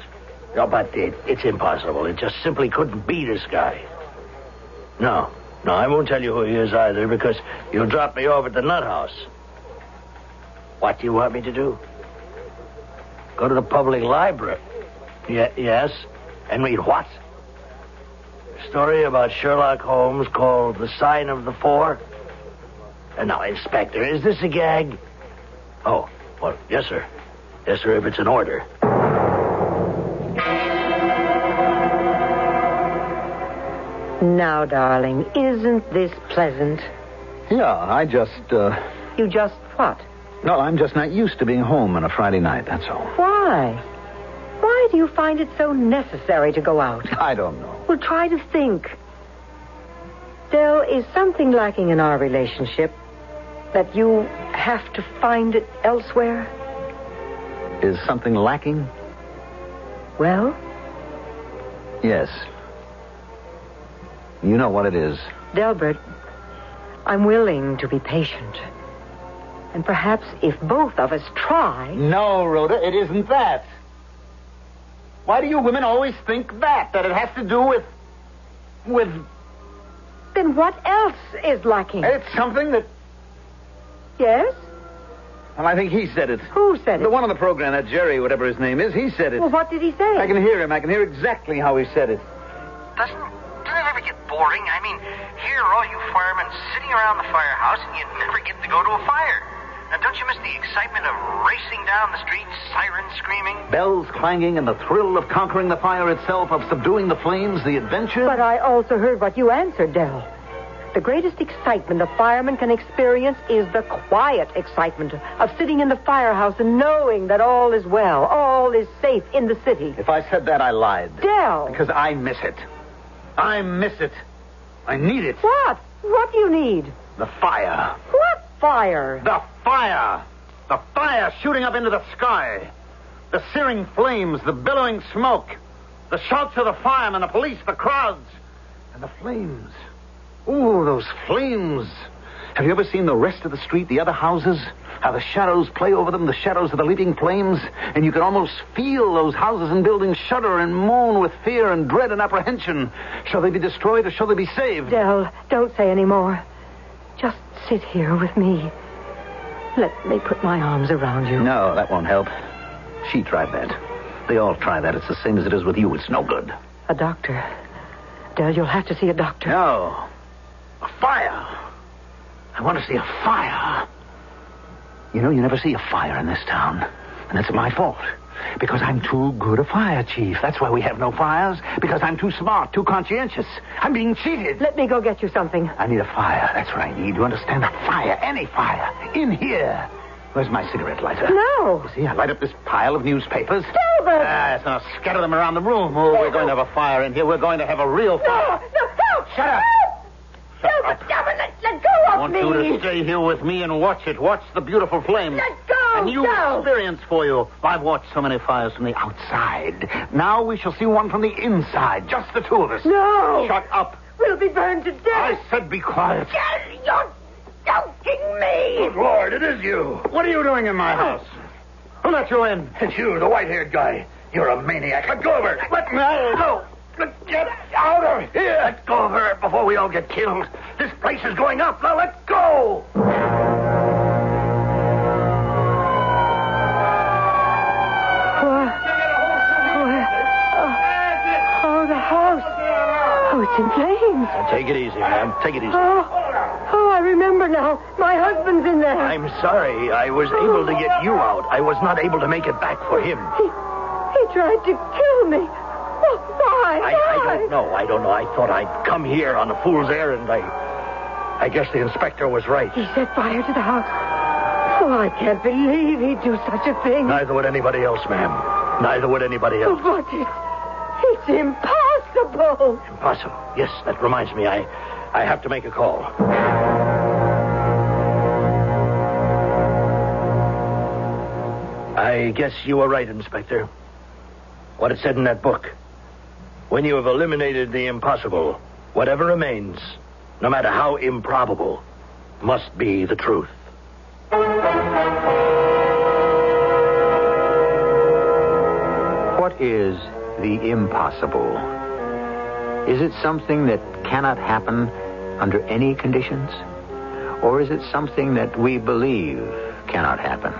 No, but it's impossible. It just simply couldn't be this guy. No, I won't tell you who he is either, because you'll drop me off at the nut house. What do you want me to do? Go to the public library? Yes. And read what? A story about Sherlock Holmes called The Sign of the Four? And now, Inspector, is this a gag? Oh, well, yes, sir. Yes, sir, if it's an order. Now, darling, isn't this pleasant? Yeah, I just, You just what? No, I'm just not used to being home on a Friday night, that's all. Why? Why do you find it so necessary to go out? I don't know. Well, try to think. Del, is something lacking in our relationship that you have to find it elsewhere? Is something lacking? Well? Yes. You know what it is. Delbert, I'm willing to be patient. And perhaps if both of us try... No, Rhoda, it isn't that. Why do you women always think that it has to do with... Then what else is lacking? It's something that... Yes? Well, I think he said it. Who said it? The one on the program, that Jerry, whatever his name is, he said it. Well, what did he say? I can hear him. I can hear exactly how he said it. Doesn't it ever get boring? I mean, here are all you firemen sitting around the firehouse, and you never get to go to a fire. Now, don't you miss the excitement of racing down the street, sirens screaming? Bells clanging and the thrill of conquering the fire itself, of subduing the flames, the adventure? But I also heard what you answered, Del. The greatest excitement a fireman can experience is the quiet excitement of sitting in the firehouse and knowing that all is well, all is safe in the city. If I said that, I lied. Del! Because I miss it. I miss it. I need it. What? What do you need? The fire. What fire? The fire! The fire shooting up into the sky. The searing flames, the billowing smoke. The shouts of the firemen, the police, the crowds. And the flames. Ooh, those flames. Have you ever seen the rest of the street, the other houses? How the shadows play over them, the shadows of the leaping flames? And you can almost feel those houses and buildings shudder and moan with fear and dread and apprehension. Shall they be destroyed or shall they be saved? Del, don't say any more. Just sit here with me. Let me put my arms around you. No, that won't help. She tried that. They all try that. It's the same as it is with you. It's no good. A doctor. Del, you'll have to see a doctor. No. A fire. I want to see a fire. You know, you never see a fire in this town. And it's my fault. Because I'm too good a fire chief. That's why we have no fires. Because I'm too smart, too conscientious. I'm being cheated. Let me go get you something. I need a fire. That's what I need. You understand? A fire. Any fire. In here. Where's my cigarette lighter? No. You see, I light up this pile of newspapers. Delbert! So I'll scatter them around the room. Oh, we're going to have a fire in here. We're going to have a real fire. No, help! Shut up. Delbert, let go of I want you to stay here with me and watch it. Watch the beautiful flames. Let go! A new experience for you. I've watched so many fires from the outside. Now we shall see one from the inside. Just the two of us. No! Shut up. We'll be burned to death. I said be quiet. You're joking me. Good Lord, it is you. What are you doing in my house? Who let you in? It's you, the white-haired guy. You're a maniac. Let go of her. Let me go. Get out of here. Let go of her before we all get killed. This place is going up. Now let go. The house. Oh, it's in flames. Now, take it easy, ma'am. Take it easy. Oh, I remember now. My husband's in there. I'm sorry. I was able to get you out. I was not able to make it back for him. He tried to kill me. Why? I don't know. I thought I'd come here on a fool's errand. I guess the inspector was right. He set fire to the house. Oh, I can't believe he'd do such a thing. Neither would anybody else, ma'am. Neither would anybody else. But it's impossible. Impossible. Yes, that reminds me. I have to make a call. I guess you were right, Inspector. What it said in that book. When you have eliminated the impossible, whatever remains, no matter how improbable, must be the truth. What is the impossible? Is it something that cannot happen under any conditions? Or is it something that we believe cannot happen?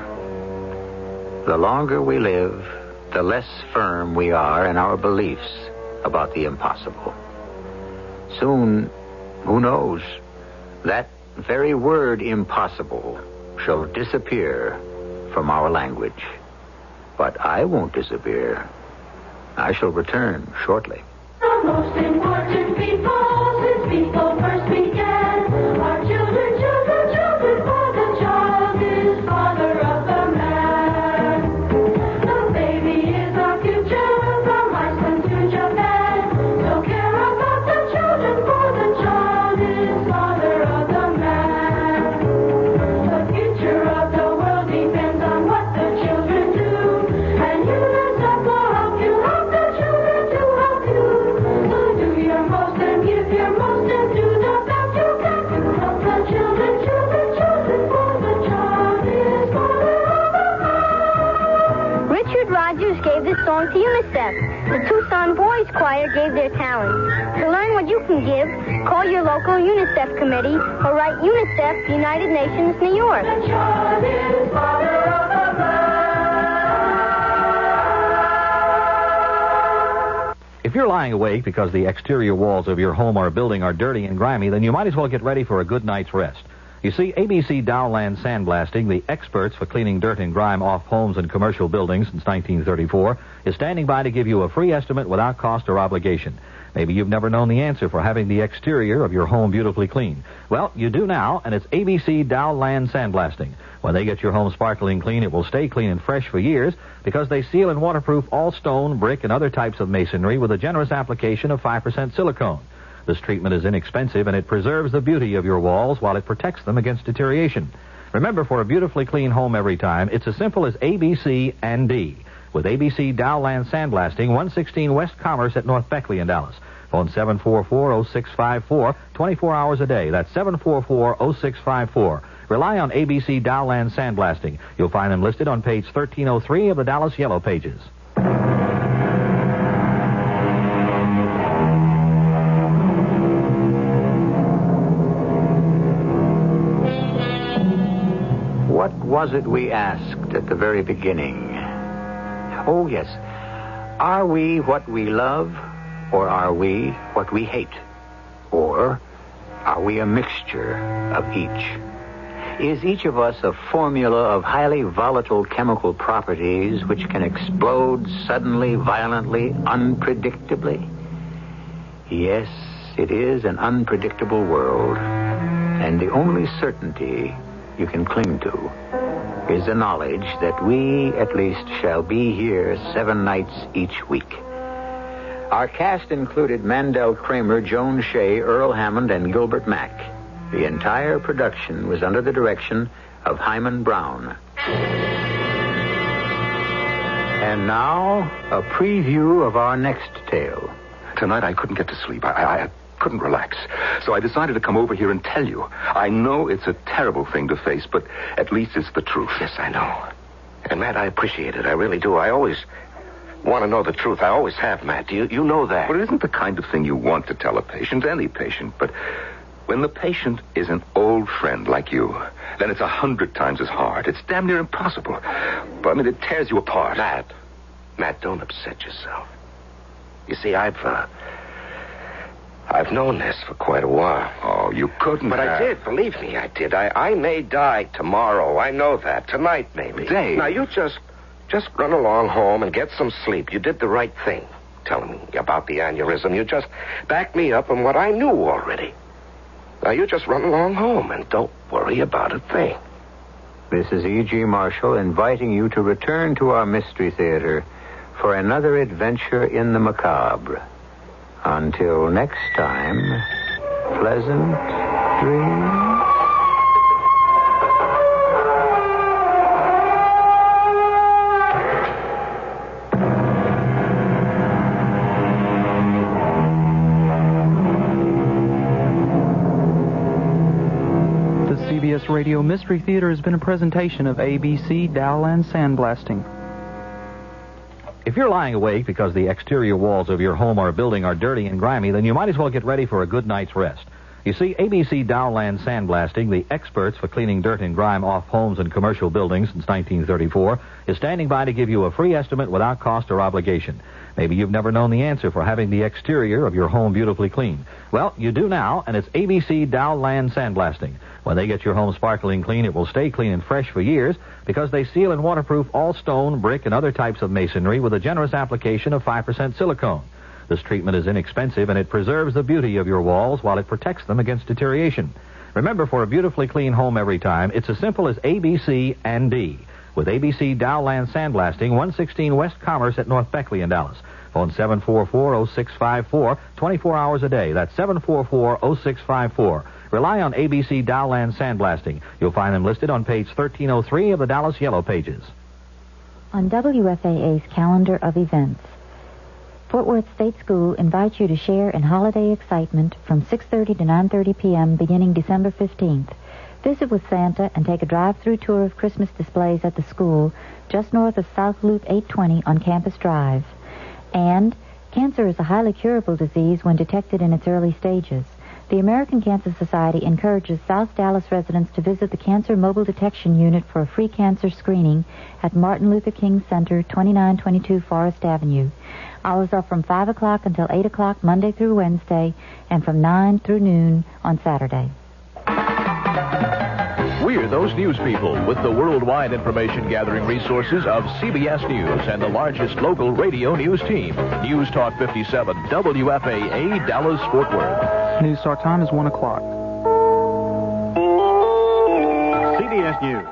The longer we live, the less firm we are in our beliefs about the impossible. Soon, who knows, that very word impossible shall disappear from our language. But I won't disappear. I shall return shortly. The most important people since people first began are children, children, children, for the child is father of the man. The baby is our future, from Iceland to Japan. So care about the children, for the child is father of the man. The future of the world depends on what the children do, and UNICEF will help you help the children to help you. So do your most and give your most and do the best you can to help the children, children, children, for the child is father of the man. Richard Rogers gave this song to UNICEF. The Tucson Boys Choir gave their talents. To learn what you can give, call your local UNICEF committee or write UNICEF, United Nations, New York. The child is father of the man. If you're lying awake because the exterior walls of your home or building are dirty and grimy, then you might as well get ready for a good night's rest. You see, ABC Dowland Sandblasting, the experts for cleaning dirt and grime off homes and commercial buildings since 1934, is standing by to give you a free estimate without cost or obligation. Maybe you've never known the answer for having the exterior of your home beautifully clean. Well, you do now, and it's ABC Dowland Sandblasting. When they get your home sparkling clean, it will stay clean and fresh for years because they seal and waterproof all stone, brick, and other types of masonry with a generous application of 5% silicone. This treatment is inexpensive, and it preserves the beauty of your walls while it protects them against deterioration. Remember, for a beautifully clean home every time, it's as simple as ABC and D. With ABC Dowland Sandblasting, 116 West Commerce at North Beckley in Dallas. Phone 744-0654, 24 hours a day. That's 744-0654. Rely on ABC Dowland Sandblasting. You'll find them listed on page 1303 of the Dallas Yellow Pages. What was it we asked at the very beginning? Oh, yes. Are we what we love, or are we what we hate? Or are we a mixture of each? Is each of us a formula of highly volatile chemical properties which can explode suddenly, violently, unpredictably? Yes, it is an unpredictable world, and the only certainty you can cling to is the knowledge that we, at least, shall be here 7 nights each week. Our cast included Mandel Kramer, Joan Shea, Earl Hammond, and Gilbert Mack. The entire production was under the direction of Himan Brown. And now, a preview of our next tale. Tonight I couldn't get to sleep. I couldn't relax. So I decided to come over here and tell you. I know it's a terrible thing to face, but at least it's the truth. Yes, I know. And, Matt, I appreciate it. I really do. I always want to know the truth. I always have, Matt. You know that. Well, it isn't the kind of thing you want to tell a patient, any patient, but when the patient is an old friend like you, then it's 100 times as hard. It's damn near impossible. But, I mean, it tears you apart. Matt, don't upset yourself. You see, I've known this for quite a while. Oh, you couldn't But I did. Believe me, I did. I may die tomorrow. I know that. Tonight, maybe. Dave. Now, you just run along home and get some sleep. You did the right thing. Telling me about the aneurysm. You just backed me up on what I knew already. Now, you just run along home and don't worry about a thing. This is E.G. Marshall inviting you to return to our Mystery Theater for another adventure in the macabre. Until next time, pleasant dreams. CBS Radio Mystery Theater has been a presentation of ABC Dowland Sandblasting. If you're lying awake because the exterior walls of your home or building are dirty and grimy, then you might as well get ready for a good night's rest. You see, ABC Dowland Sandblasting, the experts for cleaning dirt and grime off homes and commercial buildings since 1934, is standing by to give you a free estimate without cost or obligation. Maybe you've never known the answer for having the exterior of your home beautifully clean. Well, you do now, and it's ABC Dowland Sandblasting. When they get your home sparkling clean, it will stay clean and fresh for years because they seal and waterproof all stone, brick, and other types of masonry with a generous application of 5% silicone. This treatment is inexpensive, and it preserves the beauty of your walls while it protects them against deterioration. Remember, for a beautifully clean home every time, it's as simple as ABC and D. With ABC Dowland Sandblasting, 116 West Commerce at North Beckley in Dallas. Phone 744-0654, 24 hours a day. That's 744-0654. Rely on ABC Dowland Sandblasting. You'll find them listed on page 1303 of the Dallas Yellow Pages. On WFAA's calendar of events, Fort Worth State School invites you to share in holiday excitement from 6:30 to 9:30 p.m. beginning December 15th. Visit with Santa and take a drive-through tour of Christmas displays at the school just north of South Loop 820 on Campus Drive. And cancer is a highly curable disease when detected in its early stages. The American Cancer Society encourages South Dallas residents to visit the Cancer Mobile Detection Unit for a free cancer screening at Martin Luther King Center, 2922 Forest Avenue. Hours are from 5 o'clock until 8 o'clock Monday through Wednesday, and from 9 through noon on Saturday. We're those news people with the worldwide information-gathering resources of CBS News and the largest local radio news team. News Talk 57, WFAA, Dallas-Fort Worth. News start time is 1 o'clock. CBS News.